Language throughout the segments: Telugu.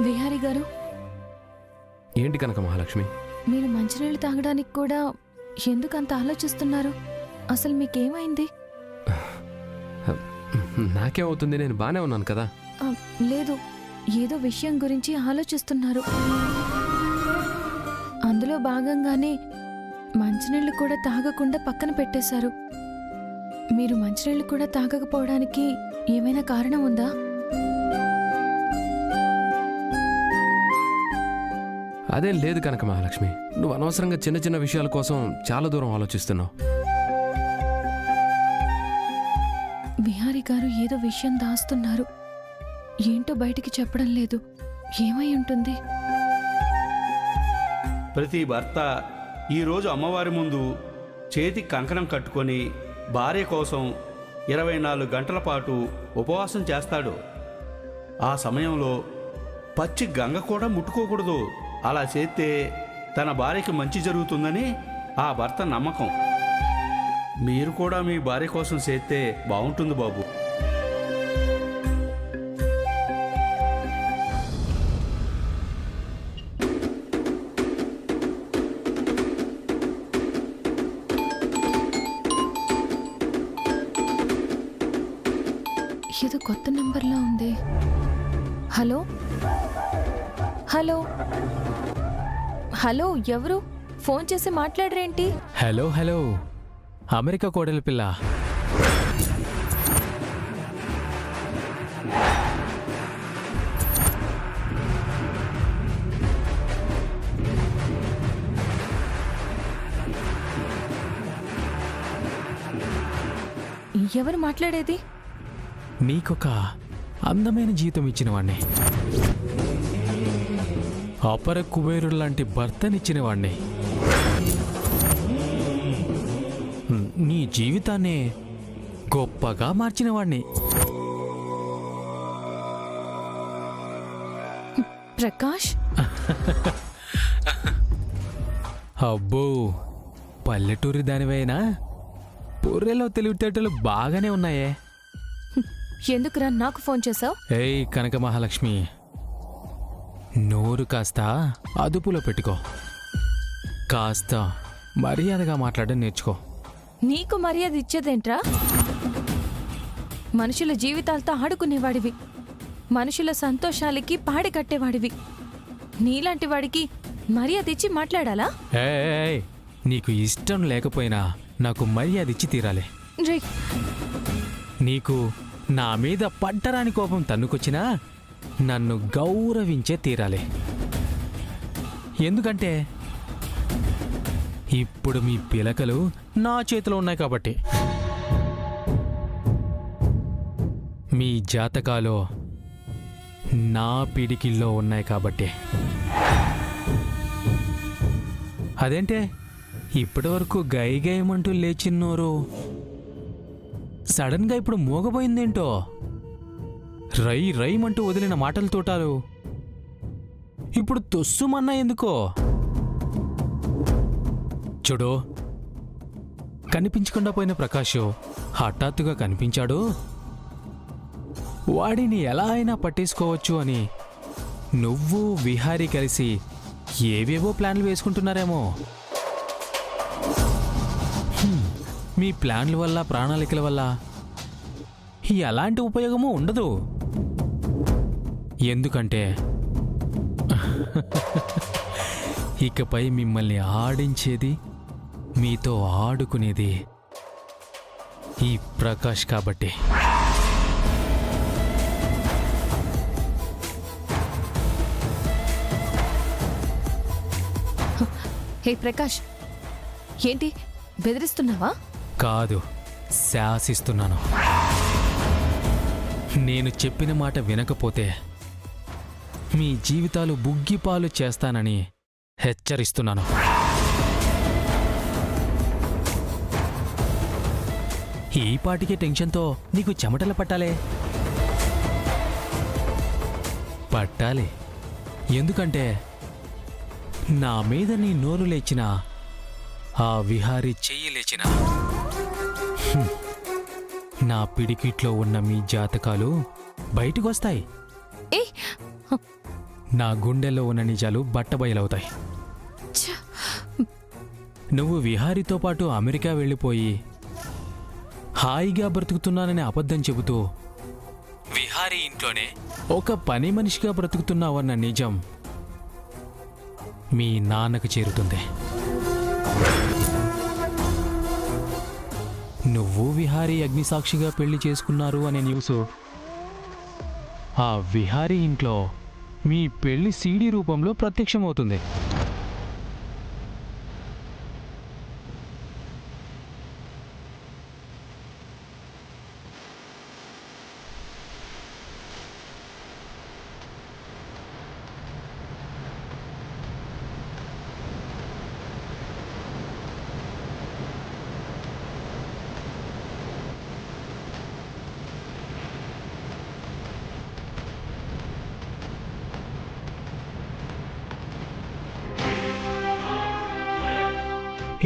విహారీ గారు, ఏంటి కనక మహాలక్ష్మి? మీరు మంచినీళ్ళు తాగడానికి కూడా ఎందుకంత ఆలోచిస్తున్నారు? అసలు మీకేమైంది? నాకేమవుతుంది, నేను బానే ఉన్నాను కదా. లేదు, ఏదో విషయం గురించి ఆలోచిస్తున్నారు. అందులో భాగంగానే మంచినీళ్ళు కూడా తాగకుండా పక్కన పెట్టేశారు. మీరు మంచినీళ్ళు కూడా తాగకపోవడానికి ఏమైనా కారణం ఉందా? అదేం లేదు కనక మహాలక్ష్మి. నువ్వు అనవసరంగా చిన్న చిన్న విషయాల కోసం చాలా దూరం ఆలోచిస్తున్నావు. విహారీ గారు ఏదో విషయం దాస్తున్నారు. ఏంటో బయటికి చెప్పడం లేదు. ఏమై ఉంటుంది? ప్రతి భర్త ఈరోజు అమ్మవారి ముందు చేతికి కంకణం కట్టుకొని భార్య కోసం 24 గంటల పాటు ఉపవాసం చేస్తాడు. ఆ సమయంలో పచ్చి గంగ కూడా ముట్టుకోకూడదు. అలా చేస్తే తన భార్యకి మంచి జరుగుతుందని ఆ భర్త నమ్మకం. మీరు కూడా మీ భార్య కోసం చేస్తే బాగుంటుంది బాబు. ఏదో కొత్త నెంబర్లా ఉంది. హలో హలో హలో, ఎవరు? ఫోన్ చేసి మాట్లాడరేంటి? హలో హలో, అమెరికా కోడలి పిల్ల. ఎవరు మాట్లాడేది? నీకొక అందమైన జీవితం ఇచ్చిన వాణ్ణి, అపర కుబేరుడు లాంటి భర్తనిచ్చిన వాణ్ణి, నీ జీవితాన్ని గొప్పగా మార్చిన వాణ్ణి. ప్రకాష్? అబ్బో, పల్లెటూరి దానివైనా పొర్రెలో తెలివితేటలు బాగానే ఉన్నాయే. ఎందుకురా నాకు ఫోన్ చేసావు? ఏయ్ కనక మహాలక్ష్మి, నోరు కాస్త అదుపులో పెట్టుకో. కాస్త మర్యాదగా మాట్లాడడం నేర్చుకో. నీకు మర్యాద ఇచ్చేదేంట్రా? మనుషుల జీవితాలతో ఆడుకునేవాడివి, మనుషుల సంతోషాలకి పాడి కట్టేవాడివి. నీలాంటి వాడికి మర్యాద ఇచ్చి మాట్లాడాలా? ఏయ్, నీకు ఇష్టం లేకపోయినా నాకు మర్యాద ఇచ్చి తీరాలి. రే, నీకు నా మీద పట్టరాని కోపం తన్నుకొచ్చినా నన్ను గౌరవించే తీరాలి. ఎందుకంటే ఇప్పుడు మీ పిలకలు నా చేతిలో ఉన్నాయి కాబట్టి. మీ జాతకాలు నా పిడికిల్లో ఉన్నాయి కాబట్టి. అదేంటే ఇప్పటివరకు గైగయమంటూ లేచిన్నోరు సడన్గా ఇప్పుడు మోగబోయిందేంటో? రై రైమంటూ వదిలిన మాటల తోటాలు ఇప్పుడు తొస్సుమన్నా ఎందుకో? చూడు, కనిపించకుండా పోయిన ప్రకాష్ హఠాత్తుగా కనిపించాడు. వాడిని ఎలా అయినా పట్టేసుకోవచ్చు అని నువ్వు విహారీ కలిసి ఏవేవో ప్లాన్లు వేసుకుంటున్నారేమో. మీ ప్లాన్ల వల్ల, ప్రణాళికల వల్ల ఎలాంటి ఉపయోగమూ ఉండదు. ఎందుకంటే ఇకపై మిమ్మల్ని ఆడించేది, మీతో ఆడుకునేది ఈ ప్రకాష్ కాబట్టి. హే ప్రకాష్, ఏంటి బెదిరిస్తున్నావా? కాదు, శాసిస్తున్నాను. నేను చెప్పిన మాట వినకపోతే మీ జీవితాలు బుగ్గిపాలు చేస్తానని హెచ్చరిస్తున్నాను. ఈ పాటికే టెన్షన్తో నీకు చెమటలు పట్టాలి. ఎందుకంటే నా మీద నీ నోరు లేచిన, ఆ విహారీ చెయ్యి లేచిన, నా పిడికిట్లో ఉన్న మీ జాతకాలు బయటకొస్తాయి. నా గుండెల్లో ఉన్న నిజాలు బట్టబయలవుతాయి. ఛ! నువ్వు విహారీతో పాటు అమెరికా వెళ్ళిపోయి హాయిగా బ్రతుకుతున్నానని అబద్ధం చెబుతూ విహారీ ఇంట్లోనే ఒక పని మనిషిగా బ్రతుకుతున్నావన్న నిజం మీ నాన్నకు చేరుతుంది. నువ్వు విహారీ అగ్నిసాక్షిగా పెళ్లి చేసుకున్నారు అనే న్యూస్ ఆ విహారీ ఇంట్లో మీ పెళ్లి సీడీ రూపంలో ప్రత్యక్షమవుతుంది.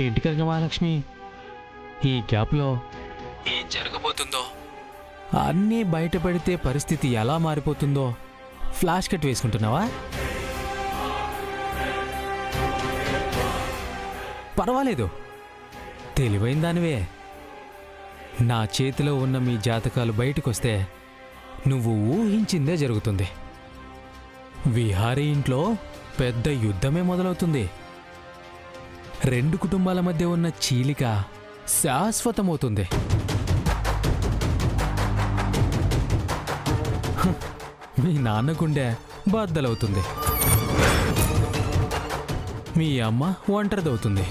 ఏంటి కనుక మహాలక్ష్మి, ఈ గ్యాప్లో ఏం జరగబోతుందో, అన్నీ బయటపడితే పరిస్థితి ఎలా మారిపోతుందో ఫ్లాష్ కట్ వేసుకుంటున్నావా? పర్వాలేదు, తెలివైన దానివే. నా చేతిలో ఉన్న మీ జాతకాలు బయటకొస్తే నువ్వు ఊహించిందే జరుగుతుంది. విహారీ ఇంట్లో పెద్ద యుద్ధమే మొదలవుతుంది. 2 కుటుంబాల మధ్య ఉన్న చీలిక శాశ్వతమవుతుంది. మీ నాన్న గుండె బద్దలవుతుంది. మీ అమ్మ ఒంటరిదవుతుంది.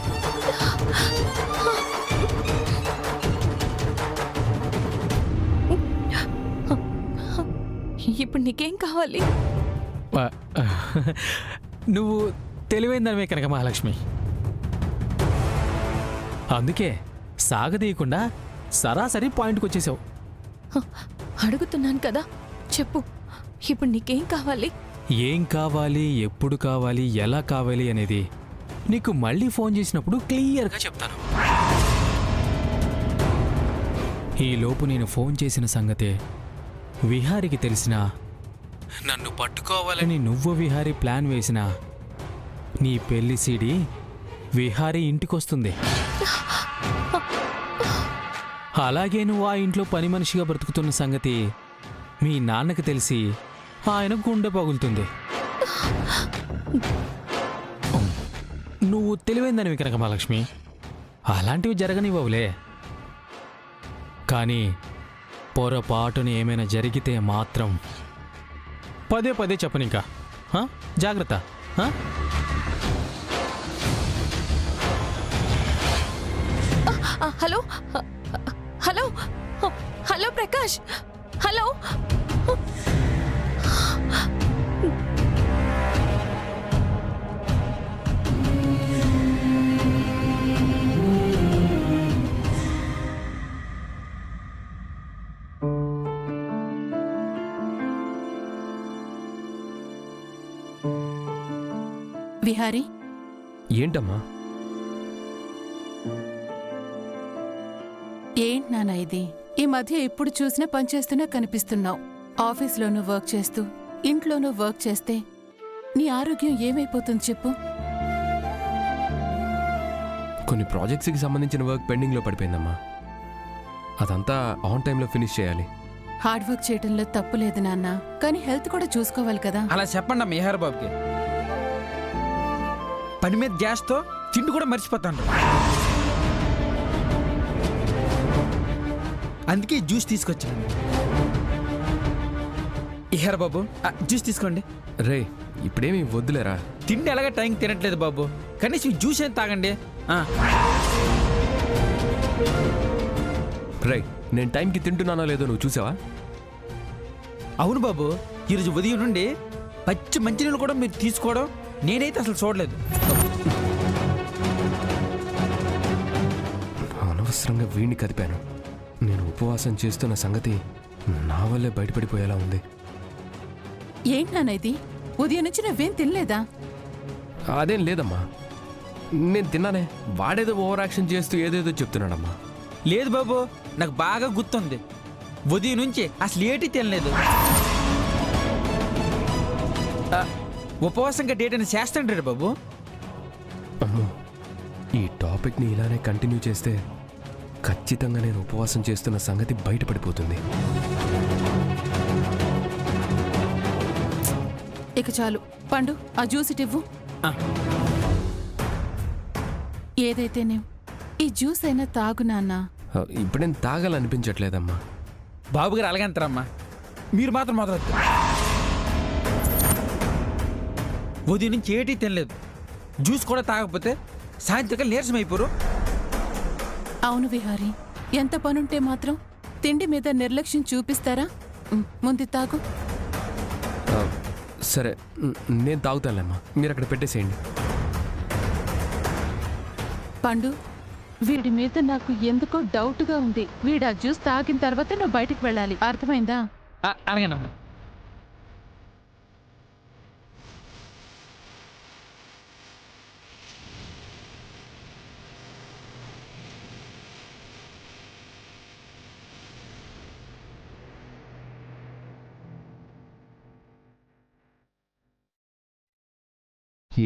ఇప్పుడు నీకేం కావాలి? నువ్వు తెలివైందనివే కనుక మహాలక్ష్మి. అందుకే సాగదీయకుండా సరాసరి పాయింట్కి వచ్చేసావు. అడుగుతున్నాను కదా, చెప్పు. ఇప్పుడు నీకేం కావాలి? ఏం కావాలి, ఎప్పుడు కావాలి, ఎలా కావాలి అనేది నీకు మళ్ళీ ఫోన్ చేసినప్పుడు క్లియర్గా చెప్తాను. ఈలోపు నేను ఫోన్ చేసిన సంగతే విహారికి తెలిసినా, నన్ను పట్టుకోవాలని నువ్వు విహారీ ప్లాన్ వేసినా, నీ పెళ్లి సీడీ విహారీ ఇంటికొస్తుంది. అలాగే నువ్వు ఆ ఇంట్లో పని మనిషిగా బ్రతుకుతున్న సంగతి మీ నాన్నకు తెలిసి ఆయన గుండె పగులుతుంది. నువ్వు తెలివైందని కనుక మహాలక్ష్మి, అలాంటివి జరగనివ్వవులే. కానీ పొరపాటుని ఏమైనా జరిగితే మాత్రం పదే పదే చెప్పనింకా. జాగ్రత్త. Hello hello hello Prakash, hello. Vihari, ఏంటమ్మా? ఏంటి నాన్న ఇది? ఈ మధ్య ఎప్పుడు చూసినా పనిచేస్తూనే కనిపిస్తున్నావు. ఆఫీస్లోనూ వర్క్ చేస్తూ ఇంట్లోనూ వర్క్ చేస్తే నీ ఆరోగ్యం ఏమైపోతుంది చెప్పు? కొన్ని ప్రాజెక్ట్స్కి సంబంధించిన వర్క్ పెండింగ్లో పడిపోయిందమ్మా. అదంతా ఆన్ టైంలో ఫినిష్ చేయాలి. హార్డ్ వర్క్ చేయడంలో తప్పు లేదు నాన్న, కానీ హెల్త్ కూడా చూసుకోవాలి కదా. అలా చెప్పండి అమ్మ విహారీ బాబుకి. పని మీద గ్యాస్తో తిండి కూడా మర్చిపోతాను. అందుకే జ్యూస్ తీసుకొచ్చాను. విహారీ బాబు, జ్యూస్ తీసుకోండి. రే, ఇప్పుడేమి వద్దులేరా. తిండి ఎలాగ టైంకి తినట్లేదు బాబు, కనీసం ఈ జ్యూస్ ఏం తాగండి. రే, నేను టైంకి తింటున్నానో లేదో నువ్వు చూసావా? అవును బాబు, ఈరోజు ఉదయం నుండి పచ్చి మంచినీళ్ళు కూడా మీరు తీసుకోవడం నేనైతే అసలు చూడలేదు. అనవసరంగా వీణ్ణి కదిపాను. నేను ఉపవాసం చేస్తున్న సంగతి నా వల్లే బయటపడిపోయేలా ఉంది. ఏంటి నాన్న ఇది? ఉదయం నుంచి నువ్వేం తినలేదా? అదేం లేదమ్మా, నేను తిన్నానే. వాడేదో ఓవర్ యాక్షన్ చేస్తూ ఏదేదో చెప్తున్నాడమ్మా. లేదు బాబు, నాకు బాగా గుర్తుంది. ఉదయం నుంచి అసలు ఏటి తినలేదు. ఉపవాసంగా డేట్ అని చేస్తాంటాడు బాబు. అమ్మో, ఈ టాపిక్ని ఇలానే కంటిన్యూ చేస్తే ఖచ్చితంగా నేను ఉపవాసం చేస్తున్న సంగతి బయటపడిపోతుంది. ఇక చాలు పండు, ఆ జ్యూస్ ఇటివ్వు. ఆ. ఏదైతేనే ఈ జ్యూస్ అయినా తాగు నాన్నా. ఇప్పుడేం తాగాలనిపించట్లేదమ్మా. బాబు గారు అలాగంటారమ్మా, మీరు మాత్రం మొదలెత్తు. ఉదయం నుంచి ఏటీ తినలేదు, జ్యూస్ కూడా తాగకపోతే సాయంత్రం నీరసం అయిపోరు. అవును విహారీ, ఎంత పనుంటే మాత్రం తిండి మీద నిర్లక్ష్యం చూపిస్తారా? ముందు తాగు. ఆ, సరే, నేను తాగుతానులేమ్మా, మీరు అక్కడ పెట్టేసేయండి. పండు, వీడి మీద నాకు ఎందుకో డౌట్గా ఉంది. వీడు ఆ జ్యూస్ తాగిన తర్వాత నువ్వు బయటికి వెళ్ళాలి, అర్థమైందా? అలాగేనమ్మా.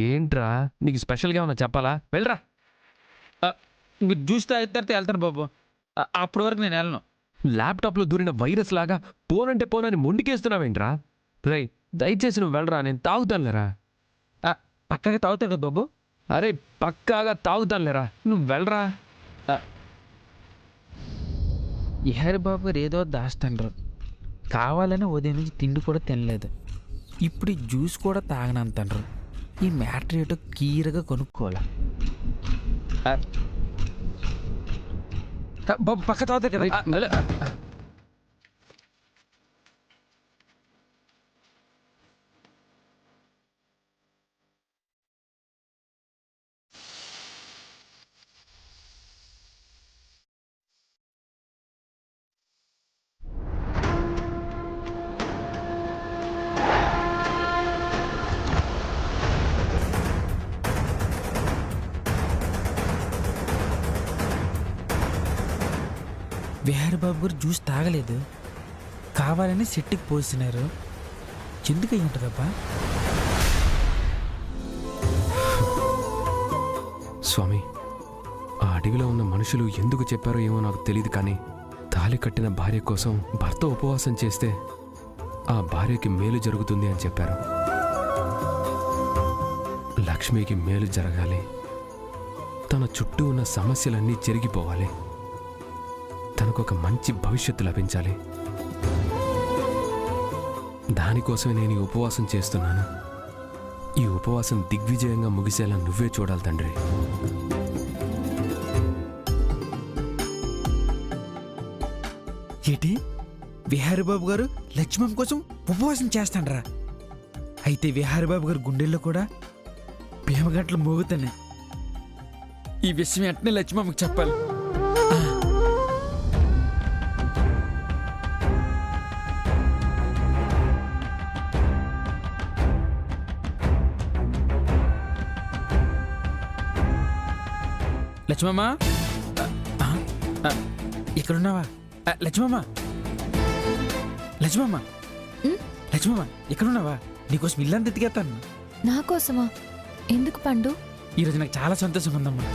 ఏంట్రా, నీకు స్పెషల్గా ఉన్నా చెప్పాలా? వెళ్ళరా. మీరు జ్యూస్ తాగితే వెళ్తాను బాబు, అప్పటి వరకు నేను వెళ్ళను. ల్యాప్టాప్లో దూరిన వైరస్ లాగా పోనంటే పోనని మొండికేస్తున్నావేంట్రా? రై, దయచేసి నువ్వు వెళ్ళరా, నేను తాగుతానులేరా. పక్కగా తాగుతాడు కదా బాబు. అరే, పక్కాగా తాగుతానులేరా, నువ్వు వెళ్ళరా. ఇహరి బాబు గారు ఏదో దాస్తాండ్రు, కావాలని ఉదయం నుంచి తిండి కూడా తినలేదు, ఇప్పుడు ఈ జ్యూస్ కూడా తాగనంతండ్రు. ఈ మ్యాటర్ ఏటో క్లియర్గా కొనుక్కోవాలి. బాబు పక్క తాగుతారు కదా. విహారీ బాబు గారు జ్యూస్ తాగలేదు, కావాలని సెట్టుకి పోసినారు. ఎందుకు అయి ఉంటుందబ్బా? స్వామి, ఆ అడవిలో ఉన్న మనుషులు ఎందుకు చెప్పారో ఏమో నాకు తెలియదు, కానీ తాళి కట్టిన భార్య కోసం భర్త ఉపవాసం చేస్తే ఆ భార్యకి మేలు జరుగుతుంది అని చెప్పారు. లక్ష్మికి మేలు జరగాలి, తన చుట్టూ ఉన్న సమస్యలన్నీ చెరిగిపోవాలి, తనకు ఒక మంచి భవిష్యత్తు లభించాలి. దానికోసమే నేను ఈ ఉపవాసం చేస్తున్నాను. ఈ ఉపవాసం దిగ్విజయంగా ముగిసేలా నువ్వే చూడాలి తండ్రి. ఏంటి, విహారీ బాబు గారు లక్ష్మమ్మ కోసం ఉపవాసం చేస్తాండ్రా? అయితే విహారీ బాబు గారు గుండెల్లో కూడా భీమగంటలు మోగుతున్నాయి. ఈ విషయం వెంటనే లక్ష్మమ్మకి చెప్పాలి. లక్ష్మమ్మ, ఇక్కడున్నావా? లక్ష్మమ్మ, లక్ష్మమ్మ, లక్ష్మమ్మ, ఇక్కడున్నావా? నీకోసం ఇల్లంతా ఎత్తికేస్తాను. నా కోసమా? ఎందుకు పండు? ఈరోజు నాకు చాలా సంతోషంగా ఉందమ్మా.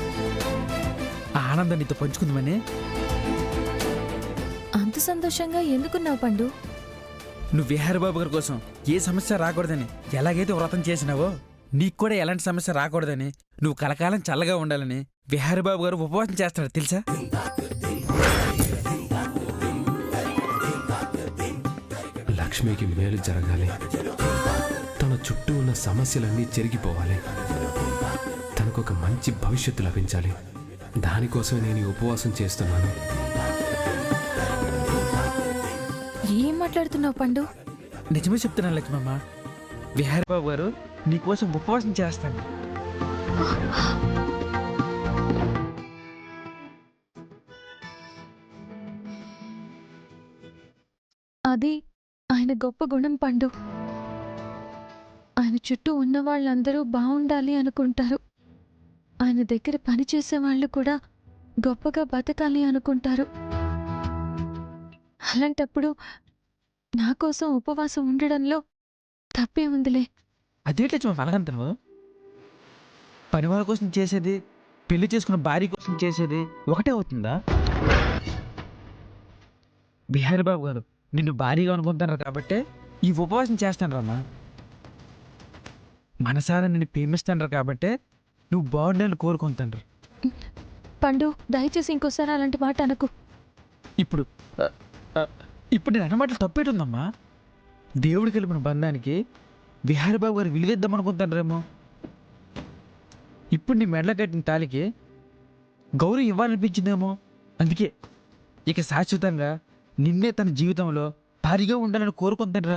ఆ ఆనందం నీతో పంచుకుందామని. అంత సంతోషంగా ఎందుకున్నావు పండు? నువ్వు విహారీ బాబు గారి కోసం ఏ సమస్య రాకూడదని ఎలాగైతే వ్రతం చేసినావో, నీకు కూడా ఎలాంటి సమస్య రాకూడదని, నువ్వు కలకాలం చల్లగా ఉండాలని విహారీ బాబు గారు ఉపవాసం చేస్తాడు తెలుసా? లక్ష్మికి మేలు జరగాలి, తన చుట్టూ ఉన్న సమస్యలన్నీ చెరిగిపోవాలి, తనకు ఒక మంచి భవిష్యత్తు లభించాలి. దానికోసమే నేను ఈ ఉపవాసం చేస్తున్నాను. ఏం మాట్లాడుతున్నావు పండు? నిజమే చెప్తున్నాను లక్ష్మమ్మ, విహారీ బాబు గారు నీకోసం ఉపవాసం చేస్తాను. అది ఆయన గొప్ప గుణం పండు. ఆయన చుట్టూ ఉన్న వాళ్ళందరూ బాగుండాలి అనుకుంటారు. ఆయన దగ్గర పనిచేసే వాళ్ళు కూడా గొప్పగా బతకాలి అనుకుంటారు. అలాంటప్పుడు నా కోసం ఉపవాసం ఉండడంలో తప్పే ఉందిలే. అదేంటి లక్ష్మమ్మ అలాగంటావు? పని వాళ్ళ కోసం చేసేది, పెళ్లి చేసుకున్న భార్య కోసం చేసేది ఒకటే అవుతుందా? బిహారీ బాబు గారు నిన్ను భారీగా అనుకుంటున్నారు కాబట్టే ఈ ఉపవాసం చేస్తాను రమ్మా. మనసారా నిన్ను ప్రేమిస్తాను కాబట్టే నువ్వు బాగుండాలని కోరుకుంటాను. పండు దయచేసి ఇంకోసారి అలాంటి మాట అనకు. ఇప్పుడు ఇప్పుడు నేను అన్నమాటలు తప్పేటుందమ్మా. దేవుడు కలిపిన బంధానికి బిహారీ బాబు గారు విలువిద్దాం అనుకుంటారేమో. ఇప్పుడు నీ మెడలో కట్టిన తాలికి గౌరవం ఇవ్వాలనిపించిందేమో. అందుకే ఇక శాశ్వతంగా నిన్నే తన జీవితంలో భారీగా ఉండాలని కోరుకుంటాను.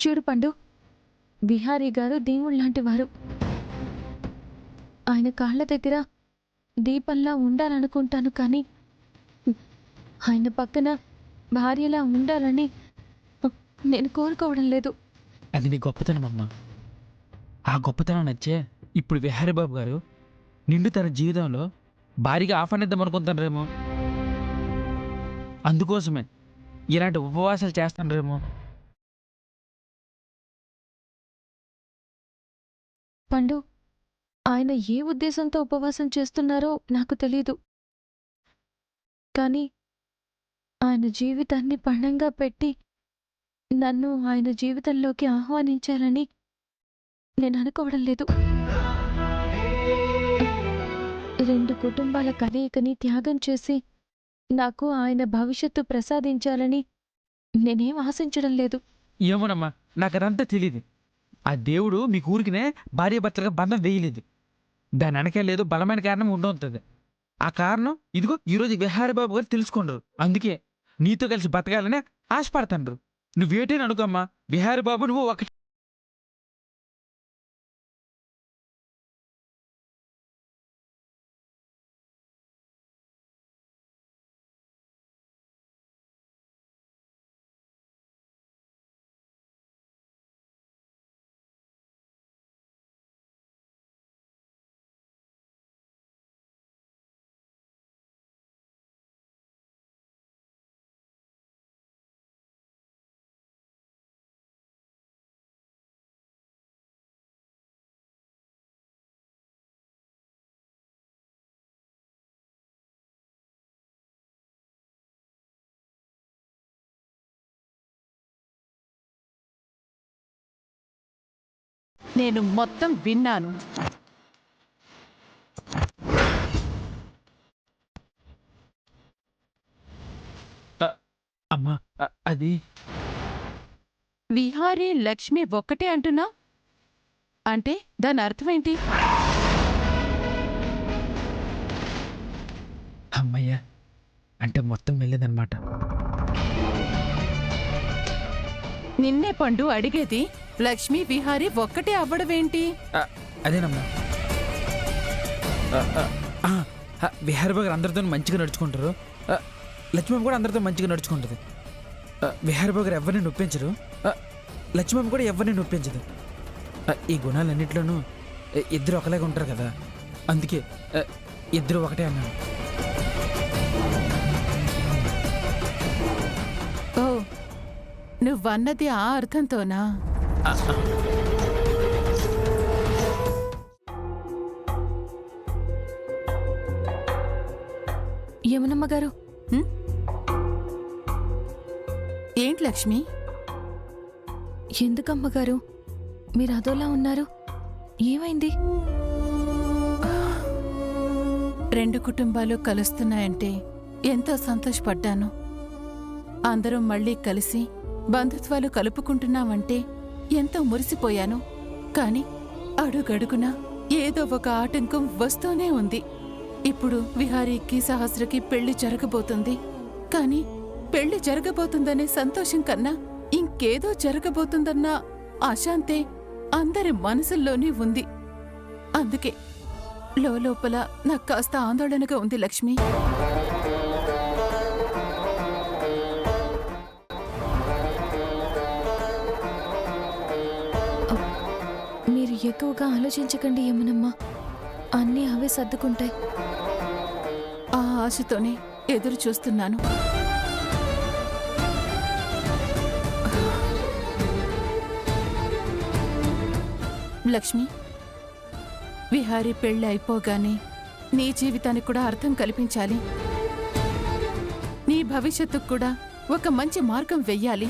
చూడు పండు, బిహారీ గారు దేవుడు లాంటి వారు. ఆయన కాళ్ళ దగ్గర దీపంలా ఉండాలనుకుంటాను, కానీ ఆయన పక్కన భార్యలా ఉండాలని నేను కోరుకోవడం లేదు. అది నీ గొప్పతనం అమ్మా. ఆ గొప్పతనం నచ్చే ఇప్పుడు బిహారీ బాబు గారు నిన్ను తన జీవితంలో భారీగా ఆహ్వానిద్దాం అనుకుంటారేమో. అందుకోసమే ఇలాంటి ఉపవాసాలు చేస్తారేమో. పండు, ఆయన ఏ ఉద్దేశంతో ఉపవాసం చేస్తున్నారో నాకు తెలీదు, కానీ ఆయన జీవితాన్ని పణంగా పెట్టి నన్ను ఆయన జీవితంలోకి ఆహ్వానించాలని నేను అనుకోవడం లేదు. 2 కుటుంబాల కలయికని త్యాగం చేసి నాకు ఆయన భవిష్యత్తు ప్రసాదించాలని నేనేం ఆశించడం లేదు. ఏమోనమ్మా, నాకు అదంతా తెలియదు. ఆ దేవుడు మీ ఊరికినే భార్యాభర్తలుగా బంధం వేయలేదు. దాని వెనకే లేదు బలమైన కారణం ఉంటుంది. ఆ కారణం ఇదిగో ఈరోజు బిహారీ బాబు గారు తెలుసుకుంటారు. అందుకే నీతో కలిసి బతకాలని ఆశపడతాండ్రు. నువ్వేటైనా అనుకోమ్మా, బిహారీ బాబు నువ్వు ఒకటి. నేను మొత్తం విన్నాను. అమ్మా అది విహారీ లక్ష్మి ఒక్కటే అంటున్నా అంటే దాని అర్థమేంటి? అమ్మయ్యా, అంటే మొత్తం వెళ్ళేదన్నమాట. నిన్నే పండు అడిగేది, లక్ష్మి విహారీ ఒక్కటే అవ్వడమేంటి? అదేనమ్మా, బిహారీ బాబు గారు అందరితో మంచిగా నడుచుకుంటారు. లక్ష్మమ్మ కూడా అందరితో మంచిగా నడుచుకుంటుంది. బిహారీ బాబు గారు ఎవరిని నొప్పించరు. లక్ష్మమ్మ కూడా ఎవరిని నొప్పించదు. ఈ గుణాలన్నింటిలోనూ ఇద్దరు ఒకలాగా ఉంటారు కదా, అందుకే ఇద్దరు ఒకటే అన్నాను. ఓ, నువ్వన్నది ఆ అర్థంతోనా? యమునమ్మ గారు, ఏంటి లక్ష్మి? ఎందుకమ్మగారు మీరు అదోలా ఉన్నారు? ఏమైంది? 2 కుటుంబాలు కలుస్తున్నాయంటే ఎంతో సంతోషపడ్డాను. అందరం మళ్ళీ కలిసి బంధుత్వాలు కలుపుకుంటున్నామంటే ఎంతో మురిసిపోయాను. కాని అడుగడుగునా ఏదో ఒక ఆటంకం వస్తూనే ఉంది. ఇప్పుడు విహారీకి సహస్రకి పెళ్లి జరగబోతుంది. కాని పెళ్లి జరగబోతుందనే సంతోషం కన్నా ఇంకేదో జరగబోతుందన్న అశాంతే అందరి మనసుల్లోనే ఉంది. అందుకే లోపల నాకు కాస్త ఆందోళనగా ఉంది లక్ష్మి. మీరు ఎక్కువగా ఆలోచించకండి యమునమ్మ, అన్నీ అవే సర్దుకుంటాయి. ఆ ఆశతోనే ఎదురు చూస్తున్నాను. లక్ష్మి, విహారీ పెళ్ళి అయిపోగానే నీ జీవితానికి కూడా అర్థం కల్పించాలి. నీ భవిష్యత్తుకు కూడా ఒక మంచి మార్గం వెయ్యాలి.